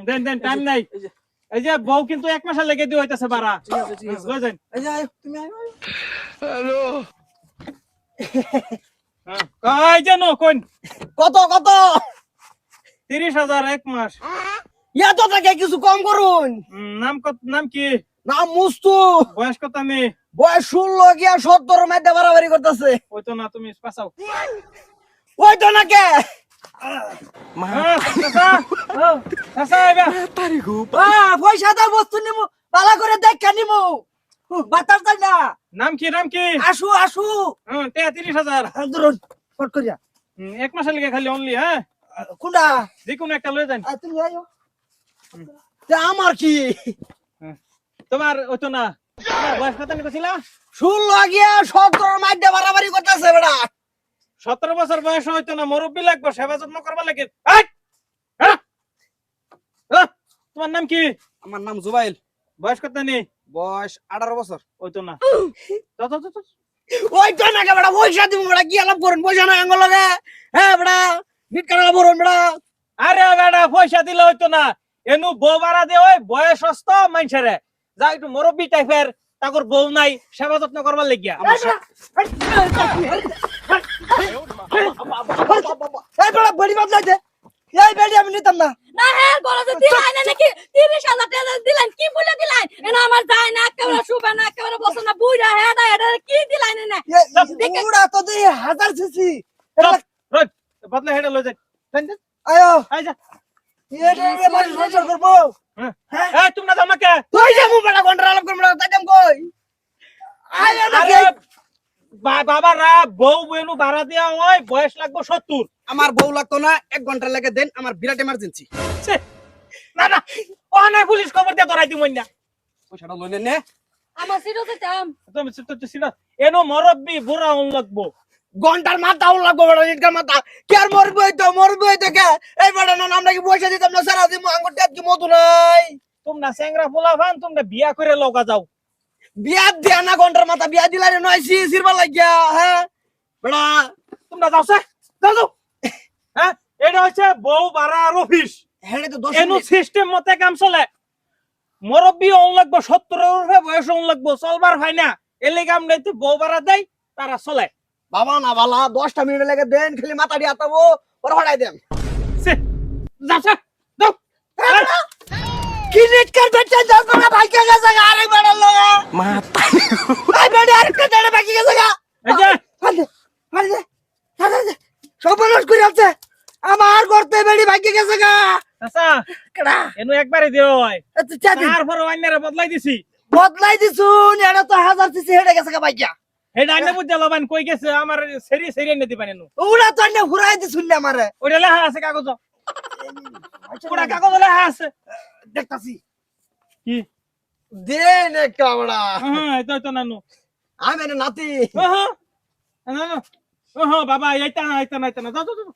দেন দেন time নাই। এই যে বউ কিন্তু 1 মাসের লেগে দিয়ে হইতাছে বাড়া। ঠিক আছে লই যান। এই যে আয় তুমি আয় হ্যালো। কই যেন কোন কত কত 30,000 1 মাস। এত টাকা কিছু কম করুন। নাম কি? নাম মুস্তু। বয়স কত? আমি বয়স 16 গিয়া 17 মধ্যে বাড়াবাড়ি করতেছে। ওই তো না, তুমি পাসাও। ওই তো না কে পয়সা দাও বস্তু নিমু পালা করে দেখা নিমু বাতাস দেয় না। নাম কি? নাম কি? আসু আসু 30,000 ধরুন ফট করিয়া 1 মাসের লেগে খালি অনলি। হ্যাঁ, কোনটা যে কোনো একটা লই যান। তুমি আইও আমার কি তোমার ওই তো না, তোমার বয়স কত আমি কইছিলা? 16 গিয়া 17 মধ্যে বাড়াবাড়ি করতেছে বেটা। 17 বছর বয়স হইতো না, মুরব্বি লাগবে, সেবা যত্ন করবা লাগে। এই! হ্যাঁ? তোমার নাম কি? আমার নাম জুবাইল। বয়স কত নেই? বয়স 18 বছর। ওই তো না। তো। ওই তো না কে বেটা পয়সা দিমু বেটা কি আলাপ করুন পয়সা না আঙ্গল লাগে। হ্যাঁ বেটা বিট কাটা বরুন বেটা। আরে বেটা পয়সা দিলে হইতো না, এনু বউ ভাড়া দে। ওই বয়স হস্ত মানুষেরে যা একটু মুরব্বি টাইপের, তাকর বউ নাই, সেবা যত্ন করবার লাগিয়া। এই বেটা বড়ি বাদলাইতে এই বেড়ি আমি নিতাম না। না হ্যাঁ বলো যে দিলাই না নাকি 30,000 টাকা দিলেন কি বলে দিলাই এনা আমার যায় না কেমন শুবে না কেমন বসে না বুইরা হ্যাঁ দা এটা কি দিলাই না উড়া তো দেই 1000 সিসি রোজ বদলে হেডে লই যাই। আয়ো আই যা। এই বাড়ি সংসার করবো। হ্যাঁ, এই তুমি না যাও আমাকে। তুই যে মু বেটা ঘন্টা আলাপ করবো না তাইতাম কই আয় আরে বাবা রা বউ বেনু ভাড়া দিয়া ওই বয়স লাগবে 70। আমার বউ লাগতো না 1 ঘন্টা লাগে দেন আমার বিরাট এমার্জেন্সি। ছে, না না, ও না পুলিশ খবর দিয়া ধরাই দিমই না। পয়সাটা লইলেন নে আমার সিরতে দাম তুমি তো সিনা এনো মুরব্বি বুড়া হন লাগবো। ঘন্টার মাথা উল লাগবো বেটা ইটকার মাথা কি আর মরবই তো কে এই বেটা না আমরা কি পয়সা দিতাম না সারা দিন আঙ্গুর টেপ কি মতো নাই তোমরা স্যাংরা পোলা ফান, তোমরা বিয়া করে লগা যাও। বিয়া দিয়া না ঘন্টার মাথা বিয়া দিলারে নয় সিরবা লাগিয়া হ্যাঁ বেটা তোমরা যাও সে যাও। হ্যাঁ, এটা হচ্ছে বউ ভাড়ার অফিস। হেডে তো 10 এনো মিনিট সিস্টেম মতে কাম চলে। মুরব্বি হন লাগবো, 70 এর উপরে বয়স হন লাগবো, চলবার হয় না। এলে কাম নাই তো বউ ভাড়া দেয়, তারা চলে। বাবা না বালা 10টা মিনিট লাগে দেন খালি মাথা দিয়ে আতাবো ওর হড়াই দেন সে যাও সে যাও। কি নেট কার বেটা যাও না ভাই কে গেছে আরে বেটা লগা মাথা এই বেটা আরেকটা দেড়ে বাকি গেছে গা এই যে হালে সব মানুষ করে আছে আমার করতে বেড়ি ভাগ্যে গেছে গা চাচা কেডা এনো একবারে দিও হয়, এত চাদি তারপর অন্যরা বদলাই দিছি। বদলাই দিছুন এটা তো 1000 সিসি হেডে গেছে গা ভাইয়া এটা আইনা বুঝা লবান কই গেছে আমার সেরি নিতে পারেন। ওরা তো আনে ঘুরাই দিছুন না আমারে ওটা লেখা আছে কাগজ, ওটা কাগজ লেখা আছে। দেখতাছি কি দেন একটা বড়া হ্যাঁ এটা নানু। আমি না নাতি হ্যাঁ হ্যাঁ বাবা এইটা না যাও যাও।